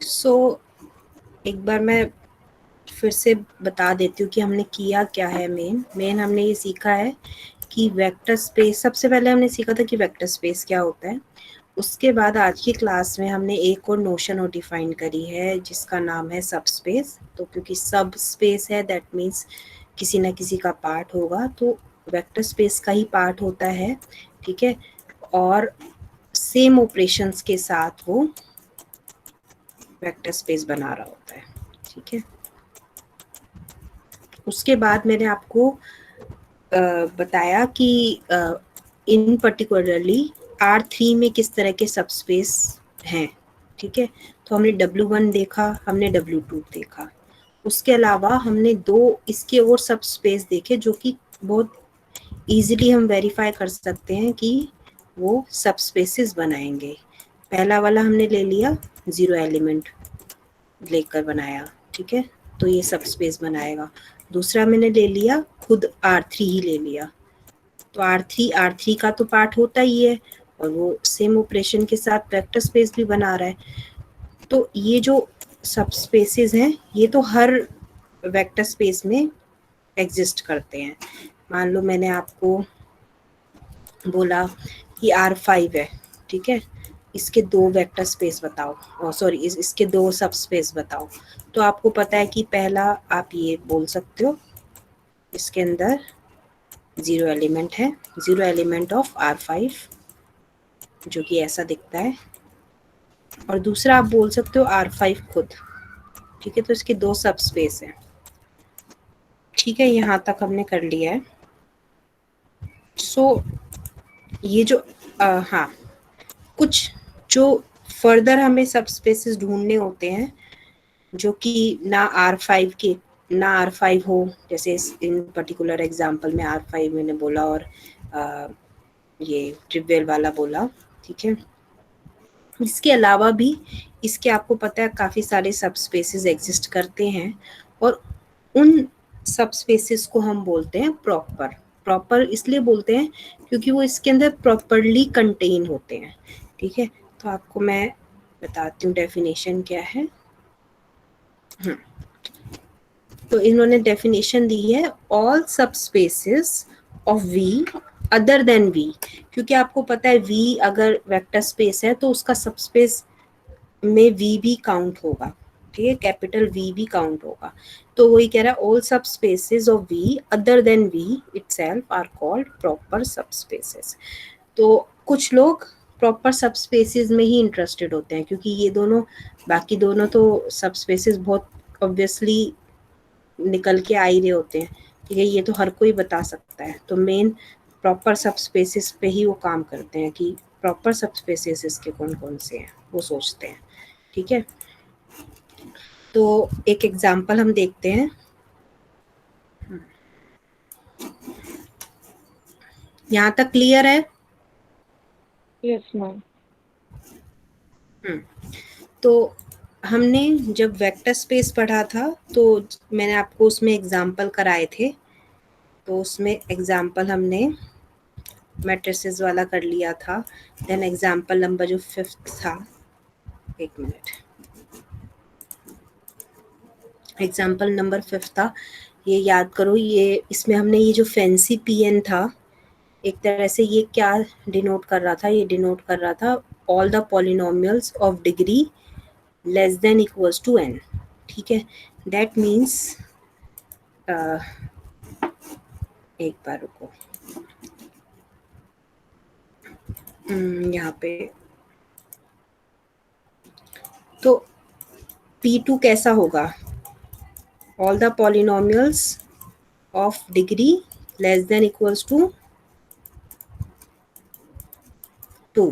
सो एक बार मैं फिर से बता देती हूँ कि हमने किया क्या है। मेन हमने ये सीखा है कि वेक्टर स्पेस, सबसे पहले हमने सीखा था कि वेक्टर स्पेस क्या होता है। उसके बाद आज की क्लास में हमने एक और नोशन और डिफाइन करी है जिसका नाम है सब स्पेस। तो क्योंकि सब स्पेस है दैट मीन्स किसी ना किसी का पार्ट होगा, तो वेक्टर स्पेस का ही पार्ट होता है, ठीक है। और सेम ऑपरेशंस के साथ वो वेक्टर स्पेस बना रहा होता है, ठीक है। उसके बाद मैंने आपको बताया कि इन पर्टिकुलरली R3 में किस तरह के सबस्पेस हैं, ठीक है। तो हमने W1 देखा, हमने W2 देखा। उसके अलावा हमने दो इसके और सबस्पेस देखे जो कि बहुत इजीली हम वेरीफाई कर सकते हैं कि वो सबस्पेसेस बनाएंगे। पहला वाला हमने ले लिया, 0 एलिमेंट लेकर बनाया, ठीक है, तो ये सबस्पेस बनाएगा। दूसरा मैंने ले लिया, खुद R3 ही ले लिया, तो R3 का तो पार्ट होता ही है और वो सेम ऑपरेशन के साथ वेक्टर स्पेस भी बना रहा है। तो ये जो सबस्पेसेस हैं ये तो हर वेक्टर स्पेस में एग्जिस्ट करते हैं। मान लो मैंने आपको बोला कि R5 है, ठीक है, इसके दो वेक्टर स्पेस बताओ, सॉरी इसके दो सब स्पेस बताओ। तो आपको पता है कि पहला आप ये बोल सकते हो, इसके अंदर 0 एलिमेंट है, 0 एलिमेंट ऑफ R5 जो कि ऐसा दिखता है। और दूसरा आप बोल सकते हो R5 खुद, ठीक है। तो इसके दो सब स्पेस हैं, ठीक है। यहाँ तक हमने कर लिया है। सो ये जो हाँ, कुछ जो फर्दर हमें सब स्पेसेस ढूंढने होते हैं जो कि ना R5 हो, जैसे इन पर्टिकुलर एग्जांपल में R5 मैंने बोला और ये ट्रिवियल वाला बोला, ठीक है। इसके अलावा भी इसके आपको पता है काफ़ी सारे सब स्पेसेस एग्जिस्ट करते हैं और उन सब स्पेसेस को हम बोलते हैं प्रॉपर। प्रॉपर इसलिए बोलते हैं क्योंकि वो इसके अंदर प्रॉपरली कंटेन होते हैं, ठीक है। तो आपको मैं बताती हूँ डेफिनेशन क्या है। तो इन्होंने डेफिनेशन दी है, all subspaces of V other than V. क्योंकि आपको पता है वी अगर वेक्टर स्पेस है तो उसका सबस्पेस में वी भी काउंट होगा, ठीक है, कैपिटल वी भी काउंट होगा। तो वही कह रहा है, all subspaces of V other than V itself are called proper subspaces. तो कुछ लोग प्रॉपर सब स्पेसेस में ही इंटरेस्टेड होते हैं क्योंकि ये दोनों, बाकी दोनों तो सब स्पेसेस बहुत ऑब्वियसली निकल के आ ही रहे होते हैं, ठीक है, ये तो हर कोई बता सकता है। तो मेन प्रॉपर सब स्पेसेस पे ही वो काम करते हैं कि प्रॉपर सब स्पेसेस इसके कौन कौन से हैं वो सोचते हैं, ठीक है। तो एक एग्जांपल हम देखते हैं। यहाँ तक क्लियर है? Yes ma'am. तो हमने जब वेक्टर स्पेस पढ़ा था तो मैंने आपको उसमें एग्जांपल कराए थे, तो उसमें एग्जांपल हमने मैट्रिसेस वाला कर लिया था। देन एग्जांपल नंबर जो 5th था, एक मिनट, एग्जाम्पल नंबर 5 था, ये याद करो। ये इसमें हमने ये जो फैंसी पीएन था, एक तरह से ये क्या डिनोट कर रहा था, ये डिनोट कर रहा था all the polynomials of degree less than equals to n, ठीक है। दैट मीन्स एक बार रुको, यहाँ पे तो P2 कैसा होगा, all the polynomials of degree less than equals to 2।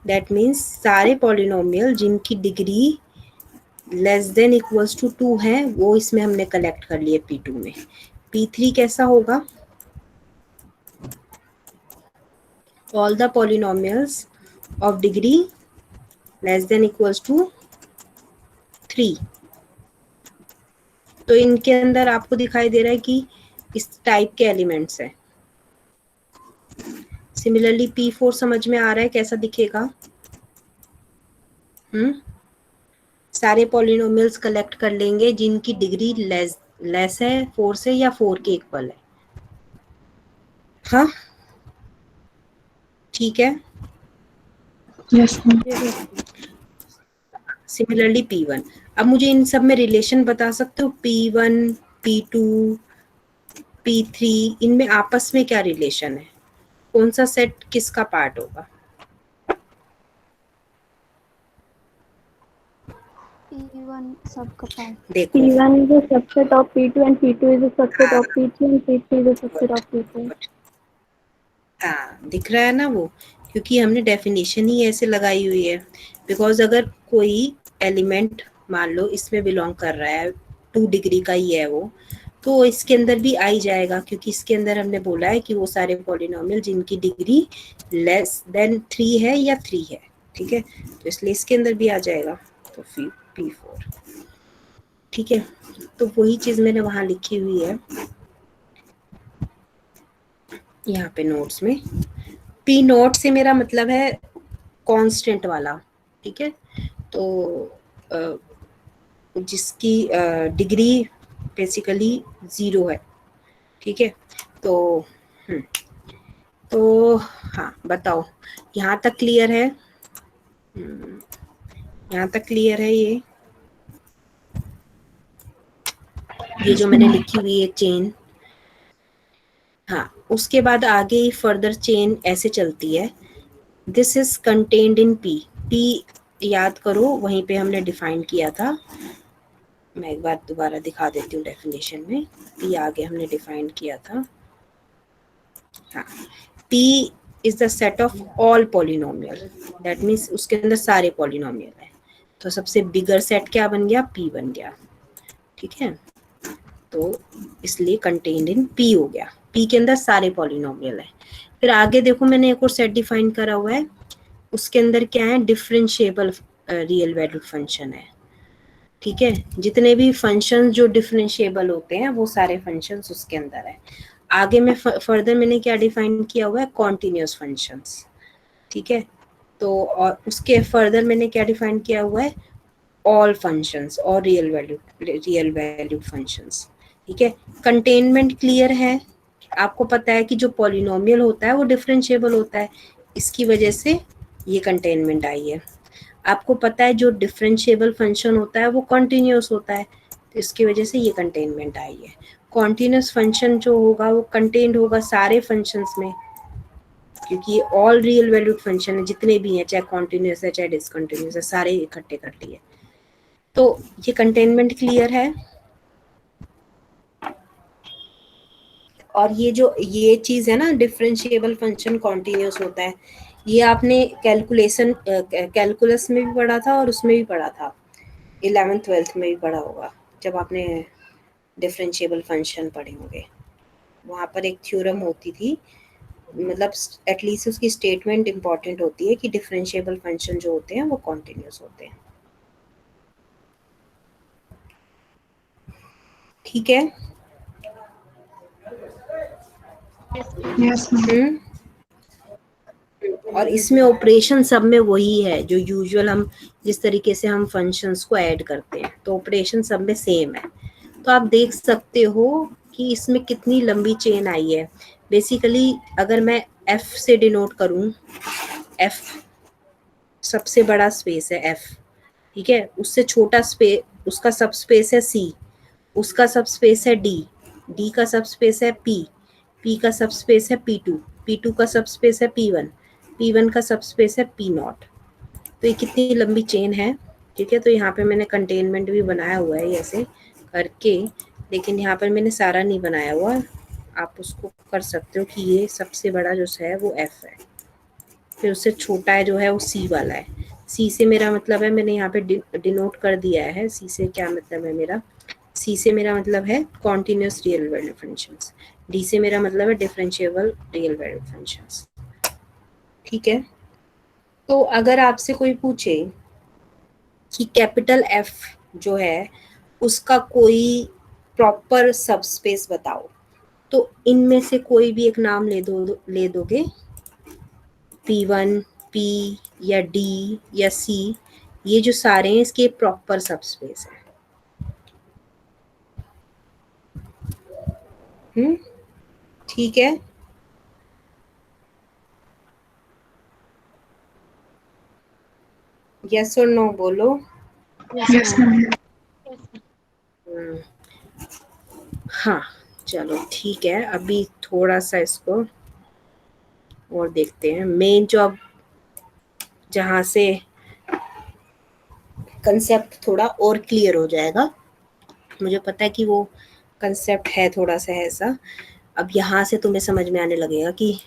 That means सारे पॉलिनोमियल जिनकी degree less than equals to 2 है वो इसमें हमने कलेक्ट कर लिए P2 में। P3 कैसा होगा, all the polynomials of degree less than equals to 3। तो इनके अंदर आपको दिखाई दे रहा है कि इस टाइप के एलिमेंट्स हैं। सिमिलरली P4 समझ में आ रहा है कैसा दिखेगा? सारे पॉलिनोमियल्स कलेक्ट कर लेंगे जिनकी डिग्री लेस है 4 से या 4 के इक्वल है। हाँ ठीक है। Yes ma'am. Similarly P1। अब मुझे इन सब में रिलेशन बता सकते हो? P1, P2, P3, इनमें आपस में क्या रिलेशन है? कौन सा सेट किसका पार्ट होगा? P1 सबका पार्ट। देखो P1 is a subset of P2 and P2 is a subset of P3 and P3 is a subset of P4. हाँ दिख रहा है ना वो, क्योंकि हमने डेफिनेशन ही ऐसे लगाई हुई है। बिकॉज अगर कोई एलिमेंट मान लो इसमें बिलोंग कर रहा है, 2 डिग्री का ही है वो, तो इसके अंदर भी आ ही जाएगा, क्योंकि इसके अंदर हमने बोला है कि वो सारे पॉलिनोमियल जिनकी डिग्री लेस देन 3 है या 3 है, ठीक है, तो इसलिए इसके अंदर भी आ जाएगा। तो फिर P4, ठीक है। तो वही चीज मैंने वहां लिखी हुई है यहाँ पे नोट्स में। P नोट से मेरा मतलब है कांस्टेंट वाला, ठीक है, तो जिसकी डिग्री बेसिकली 0 है, ठीक है। तो तो हाँ बताओ, यहाँ तक क्लियर है? यहाँ तक क्लियर है? ये जो मैंने लिखी हुई है चेन, हाँ, उसके बाद आगे फर्दर चेन ऐसे चलती है। This is contained in P। P याद करो, वहीं पे हमने डिफाइन किया था। मैं एक बार दोबारा दिखा देती हूँ डेफिनेशन में। P आगे हमने डिफाइन किया था, हाँ, P is the set of all polynomial, that means उसके अंदर सारे पॉलिनोमियल है। तो सबसे बिगर सेट क्या बन गया? P बन गया, ठीक है। तो इसलिए कंटेन्ड इन P हो गया, P के अंदर सारे पॉलिनोमियल है। फिर आगे देखो, मैंने एक और सेट डिफाइन करा हुआ है, उसके अंदर क्या है? डिफरेंशिएबल रियल वैल्यूड फंक्शन है, ठीक है। जितने भी फंक्शन जो डिफरेंशिएबल होते हैं वो सारे फंक्शंस उसके अंदर है। आगे में फर्दर मैंने क्या डिफाइन किया हुआ है? कॉन्टिन्यूस फंक्शंस, ठीक है। तो और उसके फर्दर मैंने क्या डिफाइन किया हुआ है? ऑल फंक्शंस और रियल वैल्यू फंक्शंस, ठीक है। कंटेनमेंट क्लियर है? आपको पता है कि जो पॉलिनोमियल होता है वो डिफरेंशिएबल होता है, इसकी वजह से ये कंटेनमेंट आई है। आपको पता है जो डिफरेंशिएबल फंक्शन होता है वो कॉन्टिन्यूस होता है, तो इसकी वजह से ये कंटेनमेंट आई है। कॉन्टिन्यूस फंक्शन जो होगा वो कंटेन्ड होगा सारे फंक्शंस में, क्योंकि ये ऑल रियल वैल्यूड फंक्शन है, जितने भी हैं, चाहे कॉन्टिन्यूस है चाहे डिसकंटिन्यूस है, सारे इकट्ठे कर लिए। तो ये कंटेनमेंट क्लियर है? और ये जो ये चीज है ना, डिफरेंशिएबल फंक्शन कॉन्टिन्यूस होता है, ये आपने कैलकुलस में भी पढ़ा था और उसमें भी पढ़ा था, 11th 12th में भी पढ़ा होगा, जब आपने डिफरेंशिएबल फंक्शन पढ़े होंगे। वहाँ पर एक थ्योरम होती थी, मतलब एटलीस्ट उसकी स्टेटमेंट इंपॉर्टेंट होती है कि डिफरेंशिएबल फंक्शन जो होते हैं वो कॉन्टिन्यूस होते हैं, ठीक है। Yes ma'am. और इसमें ऑपरेशन सब में वही है जो यूजुअल हम जिस तरीके से हम फंक्शंस को ऐड करते हैं, तो ऑपरेशन सब में सेम है। तो आप देख सकते हो कि इसमें कितनी लंबी चेन आई है। बेसिकली अगर मैं F से डिनोट करूं, F सबसे बड़ा स्पेस है F, ठीक है। उससे छोटा स्पेस, उसका सब स्पेस है C, उसका सब स्पेस है D, D का सब स्पेस है P, P का सब स्पेस है P2, P2 का सब स्पेस है P1, P1 का सब स्पेस है P नॉट। तो ये कितनी लंबी चेन है, ठीक है। तो यहाँ पे मैंने कंटेनमेंट भी बनाया हुआ है ऐसे करके, लेकिन यहाँ पर मैंने सारा नहीं बनाया हुआ, आप उसको कर सकते हो कि ये सबसे बड़ा जो है वो F है, फिर उससे छोटा है जो है वो C वाला है। C से मेरा मतलब है, मैंने यहाँ पे डिनोट कर दिया है, C से क्या मतलब है मेरा? C से मेरा मतलब है continuous real value functions, D से मेरा मतलब है डिफरेंशिएबल रियल वैल्यू फंक्शंस, ठीक है। तो अगर आपसे कोई पूछे कि कैपिटल F जो है उसका कोई प्रॉपर सबस्पेस बताओ, तो इनमें से कोई भी एक नाम ले दोगे? P1, P या D या C, ये जो सारे हैं इसके प्रॉपर सबस्पेस हैं। ठीक है, यस और नो बोलो। Yes ma'am. हाँ चलो ठीक है, अभी थोड़ा सा इसको और देखते हैं। मेन जो अब जहाँ से कंसेप्ट थोड़ा और क्लियर हो जाएगा, मुझे पता है कि वो कंसेप्ट है थोड़ा सा ऐसा, अब यहाँ से तुम्हें समझ में आने लगेगा कि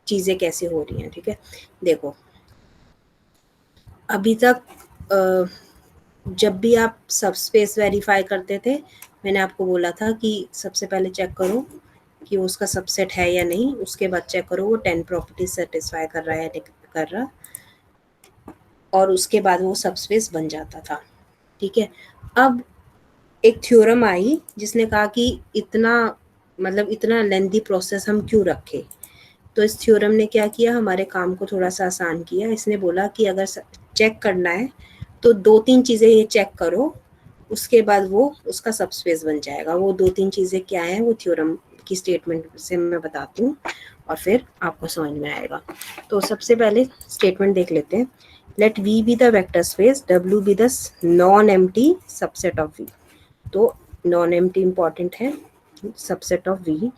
चीज़ें कैसे हो रही हैं। ठीक है, देखो अभी तक जब भी आप सबस्पेस वेरीफाई करते थे, मैंने आपको बोला था कि सबसे पहले चेक करो कि वो उसका सबसेट है या नहीं, उसके बाद चेक करो वो 10 प्रॉपर्टीज सेटिस्फाई कर रहा है या नहीं कर रहा, और उसके बाद वो सबस्पेस बन जाता था। ठीक है, अब एक थ्योरम आई जिसने कहा कि इतना मतलब इतना लेंथी प्रोसेस हम क्यों रखें। तो इस थ्योरम ने क्या किया, हमारे काम को थोड़ा सा आसान किया। इसने बोला कि अगर चेक करना है तो 2-3 चीज़ें ये चेक करो, उसके बाद वो उसका सबस्पेस बन जाएगा। वो 2-3 चीज़ें क्या हैं, वो थ्योरम की स्टेटमेंट से मैं बताती हूँ और फिर आपको समझ में आएगा। तो सबसे पहले स्टेटमेंट देख लेते हैं। Let V be the vector space, W be the non empty subset of V। तो नॉन एम्प्टी इंपॉर्टेंट है, सबसेट ऑफ V।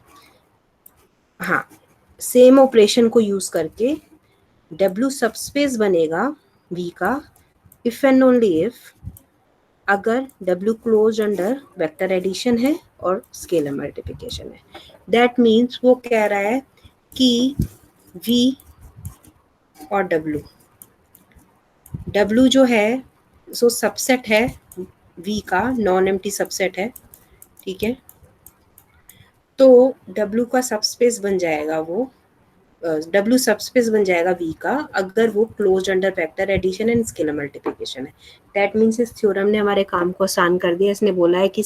हाँ, सेम ऑपरेशन को यूज करके W सबस्पेस बनेगा V का इफ एंड ओनली इफ अगर W close under vector addition है और स्केलर मल्टीप्लिकेशन है। दैट मीन्स वो कह रहा है कि V और W जो है सो सबसेट है V का, नॉन एम्प्टी सबसेट है। ठीक है, तो W का सबस्पेस बन जाएगा वो W सबस्पेस बन जाएगा V का अगर वो closed under vector addition and scalar multiplication है। दैट मीन्स इस थ्योरम ने हमारे काम को आसान कर दिया। इसने बोला है कि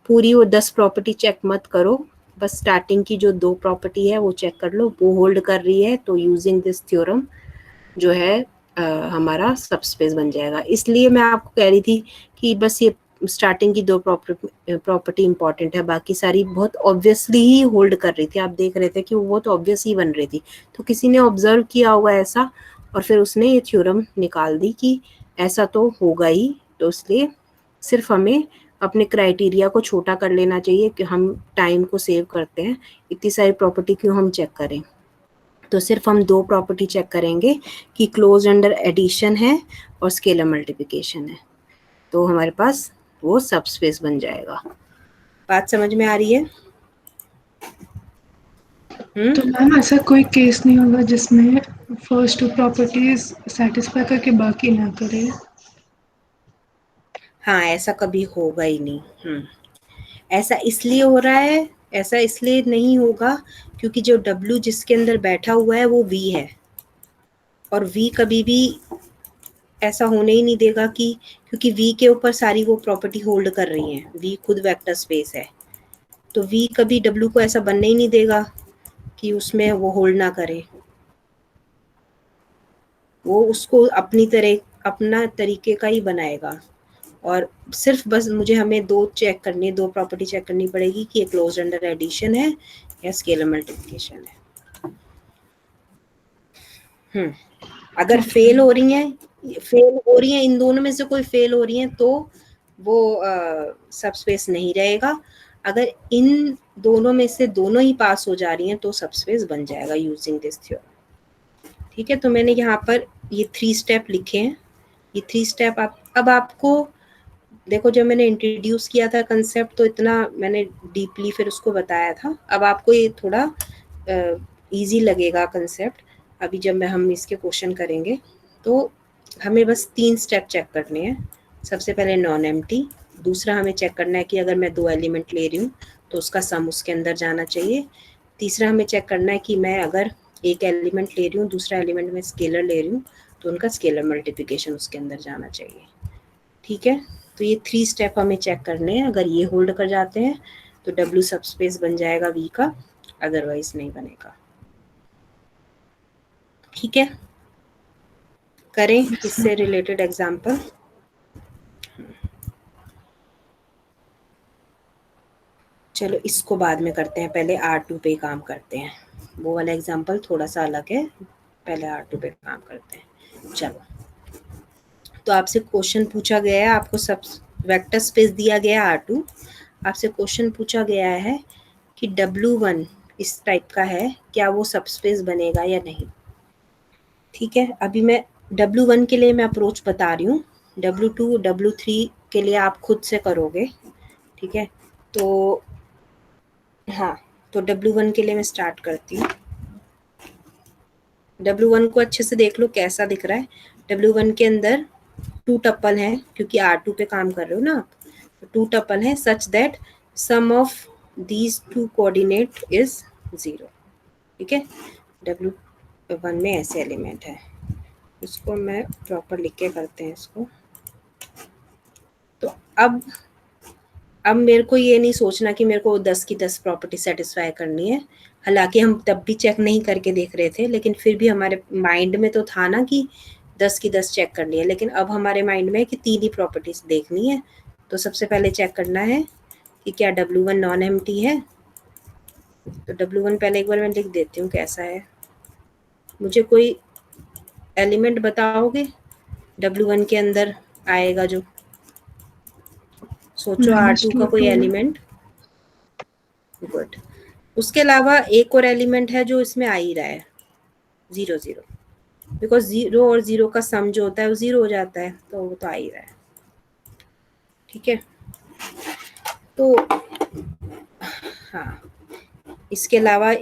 पूरी वो 10 प्रॉपर्टी चेक मत करो, बस स्टार्टिंग की जो 2 प्रॉपर्टी है वो चेक कर लो, वो होल्ड कर रही है तो यूजिंग दिस थ्योरम जो है हमारा सबस्पेस बन जाएगा। इसलिए मैं आपको कह रही थी कि बस ये स्टार्टिंग की 2 प्रॉपर्टी इंपॉर्टेंट है, बाकी सारी बहुत ऑब्वियसली ही होल्ड कर रही थी। आप देख रहे थे कि वो बहुत ऑब्वियस ही बन रही थी, तो किसी ने ऑब्जर्व किया होगा ऐसा और फिर उसने ये थ्योरम निकाल दी कि ऐसा तो होगा ही। तो इसलिए सिर्फ हमें अपने क्राइटेरिया को छोटा कर लेना चाहिए कि हम टाइम को सेव करते हैं, इतनी सारी प्रॉपर्टी क्यों हम चेक करें। तो सिर्फ हम 2 प्रॉपर्टी चेक करेंगे कि क्लोज अंडर एडिशन है और स्केलर मल्टीप्लिकेशन है, तो हमारे पास वो सबस्पेस बन जाएगा। बात समझ में आ रही है? तो मैम ऐसा कोई केस नहीं होगा जिसमें फर्स्ट 2 प्रॉपर्टीज सेटिस्फाई करके बाकी ना करे? हाँ, ऐसा कभी होगा ही नहीं। ऐसा इसलिए हो रहा है, ऐसा इसलिए नहीं होगा क्योंकि जो W जिसके अंदर बैठा हुआ है वो V है, और V कभी भी ऐसा होने ही नहीं देगा कि क्योंकि V के ऊपर सारी वो प्रॉपर्टी होल्ड कर रही हैं, V खुद वेक्टर स्पेस है, तो V कभी W को ऐसा बनने ही नहीं देगा कि उसमें वो होल्ड ना करे। वो उसको अपनी तरह अपना तरीके का ही बनाएगा, और सिर्फ बस हमें 2 चेक करनी, 2 प्रॉपर्टी चेक करनी पड़ेगी कि ये क्लोज अंडर एडिशन है या स्केलर मल्टीप्लिकेशन है। अगर फेल हो रही हैं इन दोनों में से कोई फेल हो रही हैं तो वो सबस्पेस नहीं रहेगा। अगर इन दोनों में से दोनों ही पास हो जा रही हैं तो सबस्पेस बन जाएगा यूजिंग दिस थ्योरम। ठीक है, तो मैंने यहाँ पर ये 3 स्टेप लिखे हैं। ये 3 स्टेप अब आपको देखो, जब मैंने इंट्रोड्यूस किया था कंसेप्ट तो इतना मैंने डीपली फिर उसको बताया था। अब आपको ये थोड़ा इजी लगेगा कंसेप्ट। अभी जब हम इसके क्वेश्चन करेंगे तो हमें बस 3 स्टेप चेक करने हैं। सबसे पहले नॉन एम्प्टी, दूसरा हमें चेक करना है कि अगर मैं 2 एलिमेंट ले रही हूँ तो उसका सम उसके अंदर जाना चाहिए। तीसरा हमें चेक करना है कि मैं अगर एक एलिमेंट ले रही हूँ, दूसरा एलिमेंट में स्केलर ले रही हूँ, तो उनका स्केलर मल्टीप्लिकेशन उसके अंदर जाना चाहिए। ठीक है, तो ये 3 स्टेप हमें चेक करने हैं। अगर ये होल्ड कर जाते हैं तो W सबस्पेस बन जाएगा V का, अदरवाइज नहीं बनेगा। ठीक है, करें इससे रिलेटेड एग्जाम्पल। चलो इसको बाद में करते हैं, पहले R2 पे काम करते हैं। वो वाला एग्जाम्पल थोड़ा सा अलग है, पहले R2 पे काम करते हैं। चलो, तो आपसे क्वेश्चन पूछा गया है, आपको सब वेक्टर स्पेस दिया गया है R2, आपसे क्वेश्चन पूछा गया है कि W1 इस टाइप का है, क्या वो सबस्पेस बनेगा या नहीं। ठीक है, अभी मैं W1 के लिए मैं अप्रोच बता रही हूँ, W2 W3 के लिए आप खुद से करोगे। ठीक है, तो हाँ, तो W1 के लिए मैं स्टार्ट करती हूँ। W1 को अच्छे से देख लो कैसा दिख रहा है। W1 के अंदर 2 टपल हैं, क्योंकि R2 पे काम कर रहे हो ना आप, तो 2 टपल हैं such that sum of these 2 coordinate is 0। ठीक है, W1 में ऐसे एलिमेंट है, इसको मैं प्रॉपर लिख के करते हैं इसको। तो अब मेरे को ये नहीं सोचना कि मेरे को 10 की 10 प्रॉपर्टी सेटिस्फाई करनी है, हालांकि हम तब भी चेक नहीं करके देख रहे थे, लेकिन फिर भी हमारे माइंड में तो था ना कि 10 की 10 चेक करनी है, लेकिन अब हमारे माइंड में है कि 3 ही प्रॉपर्टीज देखनी है। तो सबसे पहले चेक करना है कि क्या W1 नॉन एम्प्टी है। तो W1 पहले एक बार मैं लिख देती हूँ कैसा है। मुझे कोई एलिमेंट बताओगे W1 के अंदर आएगा जो, सोचो R2 का -2 कोई 2 एलिमेंट। गुड, उसके अलावा एक और एलिमेंट है जो इसमें आ ही रहा है, 0 0, बिकॉज 0 और 0 का सम जो होता है वो 0 हो जाता है, तो वो तो आ ही रहा है। ठीक है, तो हाँ, इसके अलावा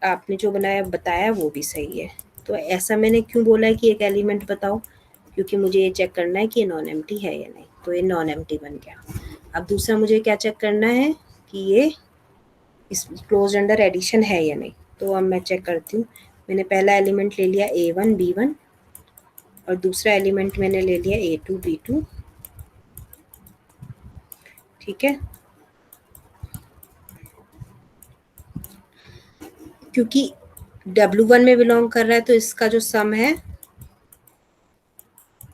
आपने जो बनाया बताया वो भी सही है। तो ऐसा मैंने क्यों बोला है कि एक एलिमेंट बताओ, क्योंकि मुझे ये चेक करना है कि ये नॉन एम्प्टी है या नहीं, तो ये नॉन एम्प्टी बन गया। अब दूसरा मुझे क्या चेक करना है कि ये इस क्लोज अंडर एडिशन है या नहीं। तो अब मैं चेक करती हूँ, मैंने पहला एलिमेंट ले लिया A1 B1 और दूसरा एलिमेंट मैंने ले लिया A2 B2। ठीक है, क्योंकि W1 में बिलोंग कर रहा है तो इसका जो सम है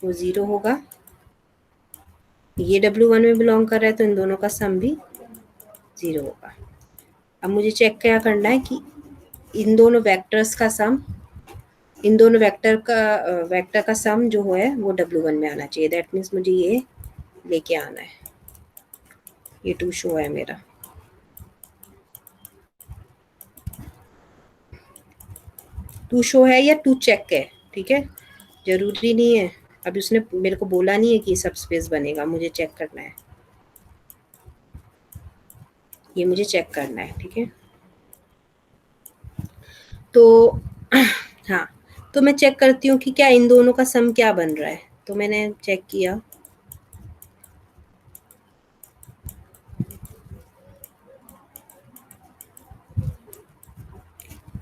वो 0 होगा, ये W1 में बिलोंग कर रहा है तो इन दोनों का सम भी 0 होगा। अब मुझे चेक क्या करना है कि इन दोनों वेक्टर्स का सम, इन दोनों वेक्टर का सम जो है वो W1 में आना चाहिए। दैट मीन्स मुझे ये लेके आना है, ये 2 शो है मेरा। टू शो है या टू चेक है, ठीक है, जरूरी नहीं है। अभी उसने मेरे को बोला नहीं है कि सब स्पेस बनेगा, मुझे चेक करना है, ये मुझे चेक करना है। ठीक है, तो हाँ, तो मैं चेक करती हूँ कि क्या इन दोनों का सम क्या बन रहा है। तो मैंने चेक किया,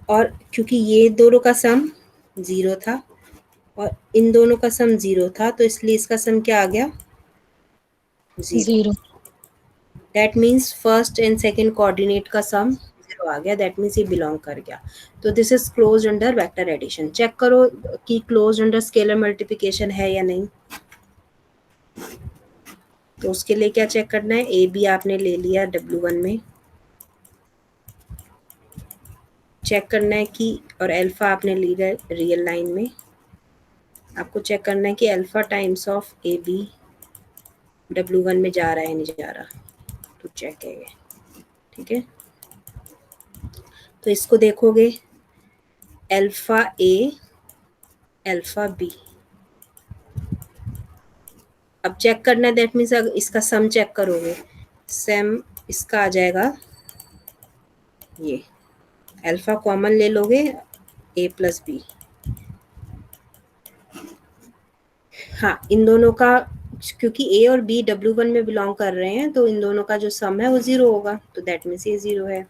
और क्योंकि ये दोनों का सम 0 था और इन दोनों का सम 0 था, तो इसलिए इसका सम क्या आ गया, 0। 0। That means first and second coordinate का सम 0 आ गया, दैट मीन्स ये बिलोंग कर गया। तो this is close under vector addition. Check करो कि क्लोज अंडर स्केलर मल्टीप्लिकेशन है या नहीं। तो उसके लिए क्या चेक करना है, ए बी आपने ले लिया W1 में, चेक करना है कि, और अल्फा आपने लिया रियल लाइन में, आपको चेक करना है कि alpha times of A B W1 में जा रहा है नहीं जा रहा, तो चेक है ये। ठीक है, तो इसको देखोगे, अल्फा ए अल्फा बी, अब चेक करना है, दैट मीन्स इसका सम चेक करोगे, सम इसका आ जाएगा, ये अल्फा कॉमन ले लोगे ए प्लस बी। हाँ, इन दोनों का, क्योंकि ए और बी W1 में बिलोंग कर रहे हैं तो इन दोनों का जो सम है वो 0 होगा, तो दैट मीन्स ये 0 है,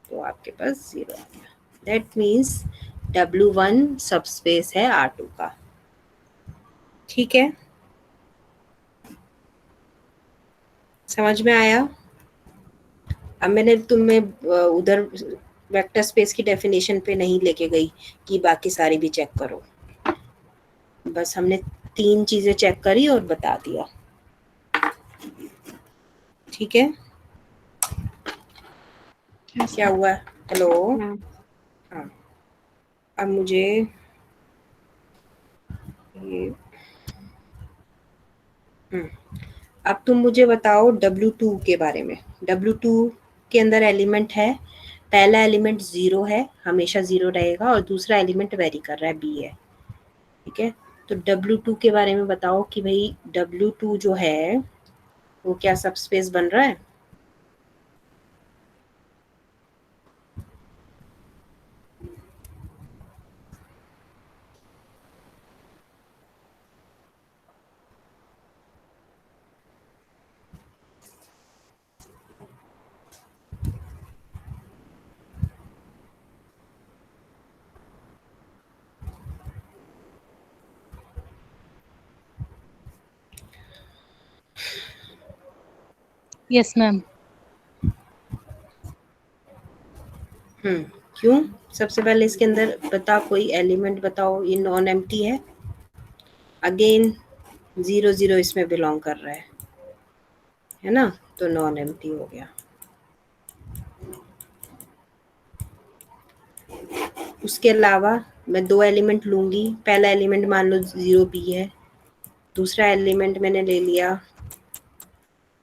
तो आपके पास 0 आ गया। दैट मीन्स W1 सबस्पेस है R2 का। ठीक है, समझ में आया। अब मैंने तुम्हें उधर वेक्टर स्पेस की डेफिनेशन पे नहीं लेके गई कि बाकी सारी भी चेक करो, बस हमने 3 चीजें चेक करी और बता दिया। ठीक है, Yes, क्या हुआ? Hello, ma'am. हाँ, अब मुझे ये अब तुम मुझे बताओ W2 के बारे में। W2 के अंदर एलिमेंट है, पहला एलिमेंट 0 है, हमेशा 0 रहेगा, और दूसरा एलिमेंट वेरी कर रहा है, B है। ठीक है, तो W2 के बारे में बताओ कि भाई W2 जो है वो क्या सबस्पेस बन रहा है? Yes ma'am. क्यों? सबसे पहले इसके अंदर बता, कोई एलिमेंट बताओ, ये नॉन एम्प्टी है। अगेन 0 0 इसमें बिलोंग कर रहा है ना, तो नॉन एम्प्टी हो गया। उसके अलावा मैं 2 एलिमेंट लूंगी, पहला एलिमेंट मान लो 0 B है, दूसरा एलिमेंट मैंने ले लिया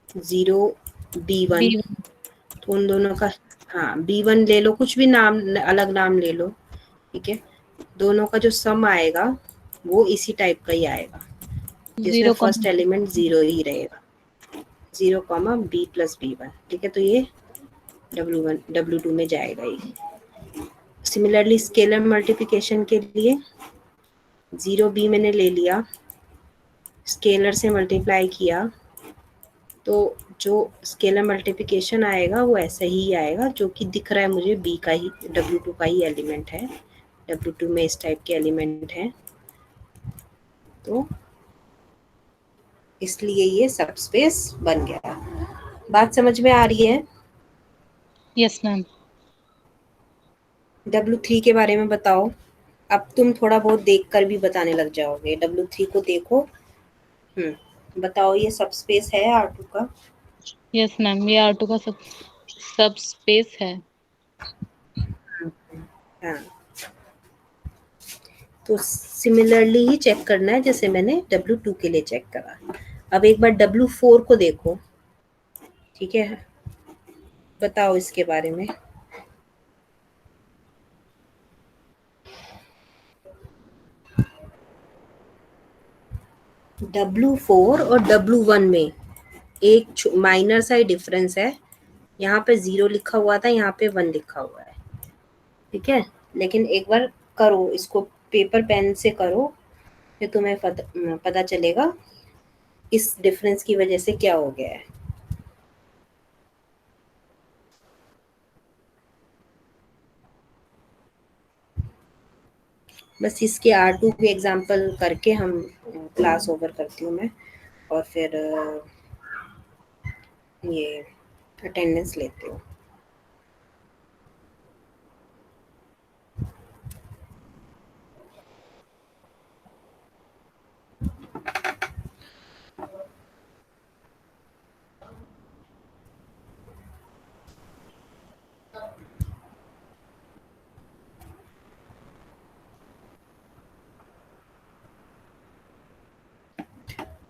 0 B1, तो उन दोनों का, हाँ B1 ले लो, कुछ भी नाम, अलग नाम ले लो, ठीक है, दोनों का जो सम आएगा वो इसी टाइप का ही आएगा, जिसमें 0, फर्स्ट एलिमेंट 0 ही रहेगा, 0 B+B1। ठीक है, तो ये W1 W2 में जाएगा ही। सिमिलरली स्केलर मल्टीप्लिकेशन के लिए 0B मैंने ले लिया, स्केलर से मल्टीप्लाई किया, तो जो स्केलर मल्टीप्लिकेशन आएगा वो ऐसा ही आएगा, जो कि दिख रहा है मुझे B का ही, W2 का ही एलिमेंट है, W2 में इस टाइप के एलिमेंट है, तो इसलिए ये सबस्पेस बन गया। बात समझ में आ रही है? Yes ma'am. W3 के बारे में बताओ। अब तुम थोड़ा बहुत देखकर भी बताने लग जाओगे। W3 को देखो, बताओ ये सबस्पेस है R2 का? यस मैम, ये R2 का सब स्पेस है। हाँ, तो सिमिलरली ही चेक करना है जैसे मैंने W2 के लिए चेक करा। अब एक बार W4 को देखो, ठीक है, बताओ इसके बारे में। W4 और W1 में एक माइनर सा ही डिफरेंस है, यहाँ पे 0 लिखा हुआ था, यहाँ पे 1 लिखा हुआ है, ठीक है, लेकिन एक बार करो इसको, पेपर पेन से करो, फिर तुम्हें पता चलेगा इस डिफरेंस की वजह से क्या हो गया है। बस इसके R2 के एग्जांपल करके हम क्लास ओवर करती हूँ मैं, और फिर ये अटेंडेंस लेती हूँ।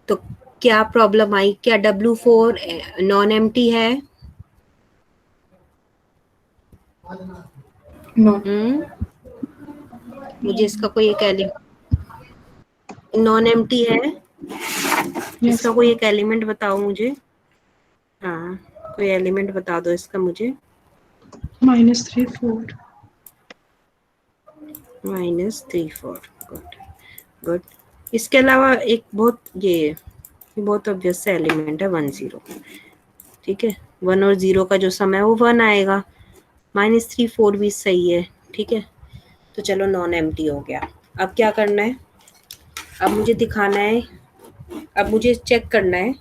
तो क्या प्रॉब्लम आई? क्या W4 नॉन एम्प्टी है? नो। मुझे इसका कोई एक एलिमेंट नॉन एम्प्टी है, यस। इसका कोई एक एलिमेंट बताओ मुझे। हाँ, कोई एलिमेंट बता दो इसका मुझे। -3 4। -3 4, गुड गुड। इसके अलावा एक बहुत ऑब्वियस सा एलिमेंट है 1 0, ठीक है, 1 और 0 का जो सम है वो 1 आएगा, -3 4 भी सही है, ठीक है, तो चलो नॉन एम्प्टी हो गया। अब क्या करना है? अब मुझे दिखाना है, अब मुझे चेक करना है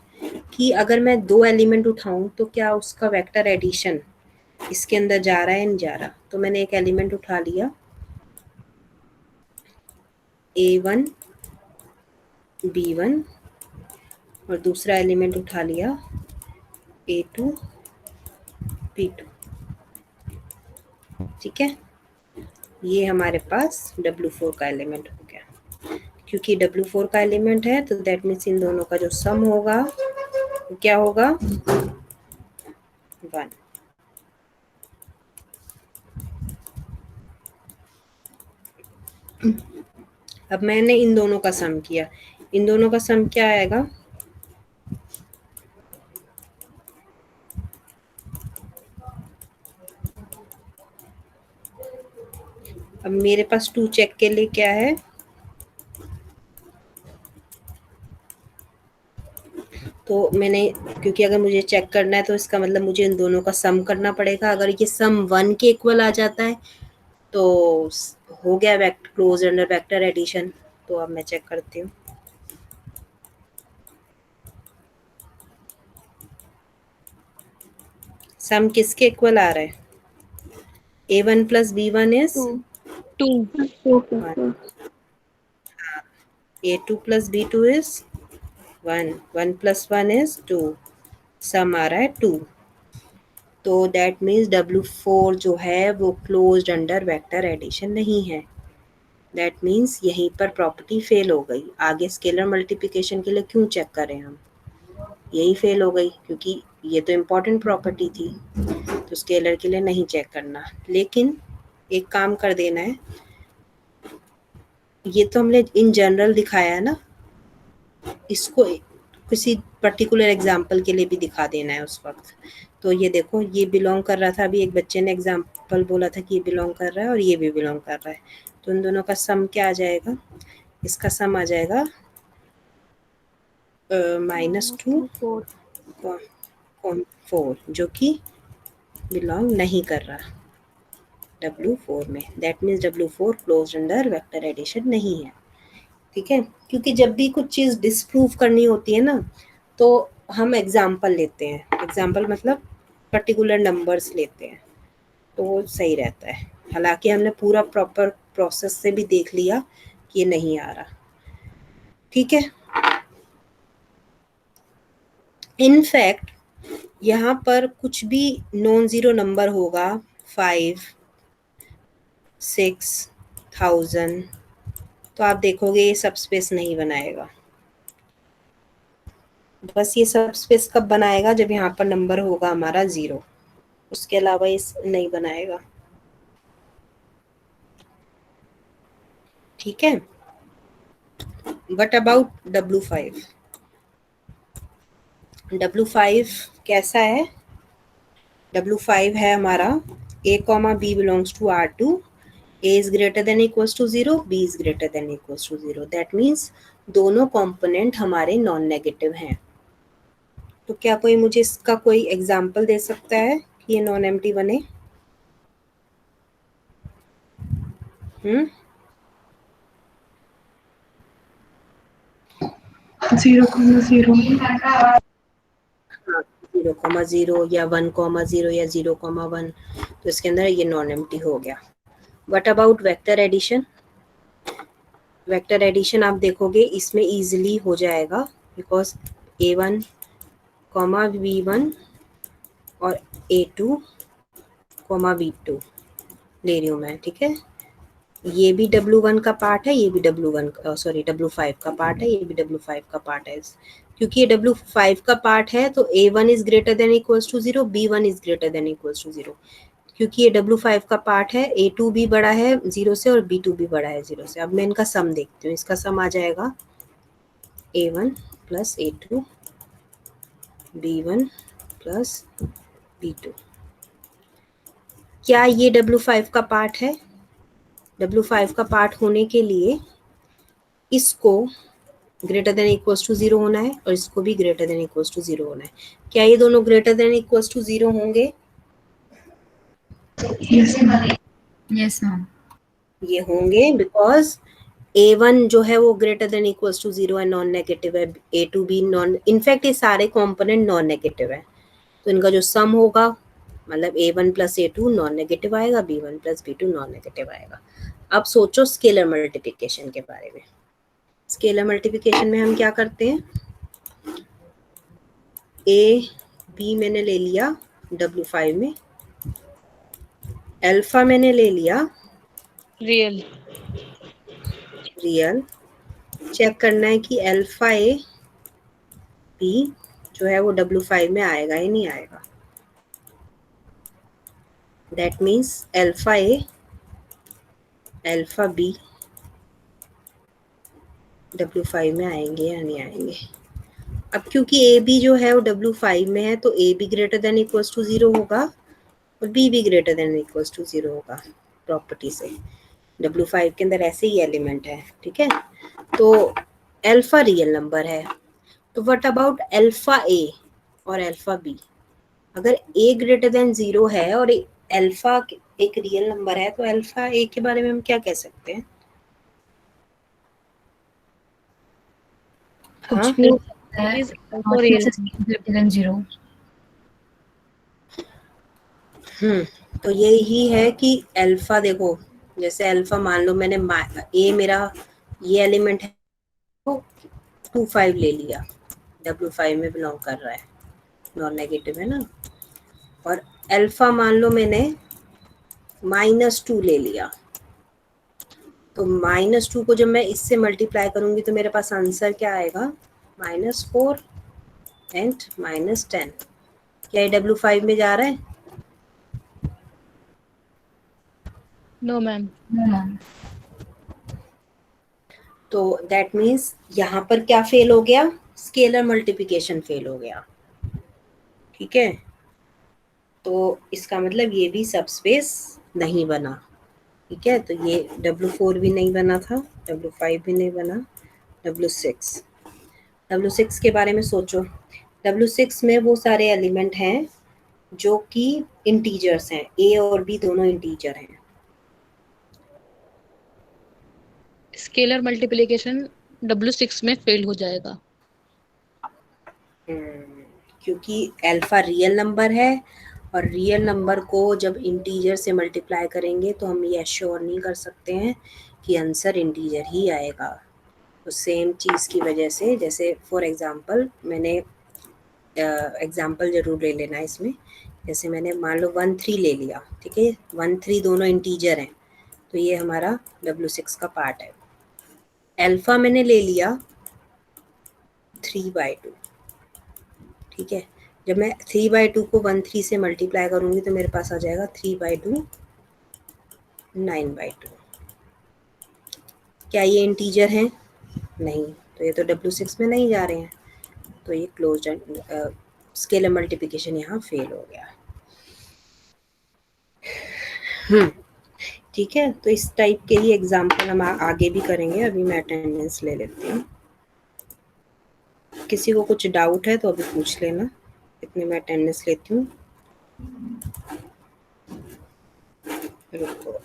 कि अगर मैं 2 एलिमेंट उठाऊं तो क्या उसका वेक्टर एडिशन इसके अंदर जा रहा है नहीं जा रहा, तो मैंने एक एलिमेंट उठा लिया A1 B1 और दूसरा एलिमेंट उठा लिया A2 B2। ठीक है, ये हमारे पास W4 का एलिमेंट हो गया। क्योंकि W4 का एलिमेंट है तो दैट मीन्स इन दोनों का जो सम होगा वो क्या होगा 1। अब मैंने इन दोनों का सम किया, इन दोनों का सम क्या आएगा, अब मेरे पास 2 चेक के लिए क्या है, तो मैंने, क्योंकि अगर मुझे चेक करना है तो इसका मतलब मुझे इन दोनों का सम करना पड़ेगा। अगर ये सम 1 के इक्वल आ जाता है तो हो गया vector close under vector addition. तो अब मैं चेक करती हूँ, सम किसके इक्वल आ रहा है, A1 plus B1 is 2 1, A2 plus B2 is 1, 1 plus 1 is 2, सम आ रहा है 2। तो दैट मीन्स W4 जो है वो क्लोज्ड अंडर वेक्टर एडिशन नहीं है। दैट मीन्स यहीं पर प्रॉपर्टी फेल हो गई। आगे स्केलर मल्टीप्लिकेशन के लिए क्यों चेक करें हम, यही फेल हो गई, क्योंकि ये तो इम्पोर्टेंट प्रॉपर्टी थी, तो स्केलर के लिए नहीं चेक करना। लेकिन एक काम कर देना है, ये तो हमने इन जनरल दिखाया है ना, इसको किसी पर्टिकुलर एग्जाम्पल के लिए भी दिखा देना है उस वक्त। तो ये देखो, ये बिलोंग कर रहा था, अभी एक बच्चे ने एग्जाम्पल बोला था कि ये बिलोंग कर रहा है और ये भी बिलोंग कर रहा है, तो इन दोनों का सम क्या आ जाएगा, इसका सम आ जाएगा -2 4, जो कि बिलोंग नहीं कर रहा W4 में। That means W4 closed under vector addition नहीं है। ठीक है, क्योंकि जब भी कुछ चीज़ डिस्प्रूव करनी होती है ना, तो हम एग्जाम्पल लेते हैं, एग्जाम्पल मतलब पर्टिकुलर नंबर्स लेते हैं, तो वो सही रहता है। हालांकि हमने पूरा प्रॉपर प्रोसेस से भी देख लिया कि ये नहीं आ रहा। ठीक है, इनफैक्ट यहाँ पर कुछ भी नॉन ज़ीरो नंबर होगा 5 6 1000, तो आप देखोगे ये सबस्पेस नहीं बनाएगा। बस ये सबस्पेस कब बनाएगा, जब यहाँ पर नंबर होगा हमारा 0, उसके अलावा इस नहीं बनाएगा। ठीक है, बट अबाउट W5, W5 कैसा है, W5 है हमारा A, B belongs to R2, A is greater than equals to 0, B is greater than equals to 0। That means दोनों कंपोनेंट हमारे नॉन नेगेटिव हैं। तो क्या कोई मुझे इसका कोई एग्जाम्पल दे सकता है कि ये नॉन एम्प्टी बने? 0,0 0,0 या 1,0 या 0,1, तो इसके अंदर ये नॉन एम्प्टी हो गया। What about vector addition? Vector addition आप देखोगे इसमें इजीली हो जाएगा, बिकॉज A1, B1 और A2, B2 ले रही हूँ मैं। ठीक है, ये भी W1 का पार्ट है, ये भी W5 का पार्ट है, ये भी W5 का पार्ट है। क्योंकि ये W5 का पार्ट है तो A1 is greater than equals to 0, B1 is greater than equals to 0। क्योंकि ये W5 का पार्ट है, A2 भी बड़ा है 0 से और B2 भी बड़ा है 0 से। अब मैं इनका सम देखती हूँ, इसका सम आ जाएगा A1 plus A2 B1 plus B2। क्या ये W5 का पार्ट है? W5 का पार्ट होने के लिए इसको ग्रेटर देन इक्वल्स टू 0 होना है और इसको भी ग्रेटर देन इक्वल्स टू 0 होना है। क्या ये दोनों ग्रेटर देन इक्वल्स टू 0 होंगे? Yes ma'am. ये होंगे बिकॉज A1 जो है वो ग्रेटर देन इक्वल्स टू 0 है, नॉन नेगेटिव है, A2 भी नॉन, इनफैक्ट ये सारे कंपोनेंट नॉन नेगेटिव है, तो इनका जो सम होगा मतलब A1 plus A2 non negative आएगा, B1 plus B2 non negative आएगा। अब सोचो स्केलर मल्टीप्लिकेशन के बारे में। स्केलर मल्टीप्लिकेशन में हम क्या करते हैं, ए बी मैंने ले लिया W5 में, अल्फा मैंने ले लिया रियल। रियल। चेक करना है कि अल्फा ए बी जो है वो W5 में आएगा या नहीं आएगा। That means alpha A alpha B W5 में आएंगे या नहीं आएंगे। अब क्योंकि ए बी जो है वो W5 में है तो A B greater than equals to 0 होगा और बी भी ग्रेटर देन इक्वल्स टू 0 होगा प्रॉपर्टी से। W5 के अंदर ऐसे ही एलिमेंट है, ठीक है। तो अल्फा रियल नंबर है, तो व्हाट अबाउट अल्फा ए और अल्फा बी। अगर ए ग्रेटर देन 0 है और अल्फा एक रियल नंबर है तो अल्फा ए के बारे में हम क्या कह सकते हैं? कुछ हाँ, भी हो सकता है, Is not also real. necessarily greater than 0. तो यही है कि अल्फा देखो, जैसे अल्फा मान लो मैंने ए मेरा ये एलिमेंट है तो 25 ले लिया, W5 में बिलोंग कर रहा है, नॉन नेगेटिव है ना। और अल्फा मान लो मैंने -2 ले लिया, तो -2 को जब मैं इससे मल्टीप्लाई करूंगी तो मेरे पास आंसर क्या आएगा, -4 एंड -10। क्या ये W5 में जा रहा है? No, ma'am. No, ma'am. तो दैट मीन्स यहाँ पर क्या फेल हो गया, स्केलर मल्टीप्लिकेशन फेल हो गया, ठीक है। तो इसका मतलब ये भी सबस्पेस नहीं बना, ठीक है। तो ये W4 भी नहीं बना था, W5 भी नहीं बना, W6 के बारे में सोचो। W6 में वो सारे एलिमेंट हैं जो कि इंटीजर्स हैं, ए और बी दोनों इंटीजर हैं। स्केलर मल्टीप्लिकेशन W6 में फेल हो जाएगा। क्योंकि अल्फा रियल नंबर है और रियल नंबर को जब इंटीजर से मल्टीप्लाई करेंगे तो हम ये एश्योर नहीं कर सकते हैं कि आंसर इंटीजर ही आएगा। तो सेम चीज़ की वजह से, जैसे फॉर एग्जांपल मैंने एग्जांपल जरूर ले लेना इसमें, जैसे मैंने मान लो 1 3 ले लिया, ठीक है, 1 3 दोनों इंटीजर हैं, तो ये हमारा W6 का पार्ट है। अल्फा मैंने ले लिया 3/2, ठीक है। जब मैं 3/2 को 1 3 से मल्टीप्लाई करूंगी तो मेरे पास आ जाएगा 3/2 9/2। क्या ये इंटीजर हैं? नहीं, तो ये तो W6 में नहीं जा रहे हैं, तो ये क्लोज्ड स्केलर मल्टीप्लिकेशन यहाँ फेल हो गया। ठीक है, तो इस टाइप के ही एग्जाम्पल हम आगे भी करेंगे। अभी मैं अटेंडेंस ले लेती हूँ। किसी को कुछ डाउट है तो अभी पूछ लेना, इतने मैं अटेंडेंस लेती हूँ। रुको।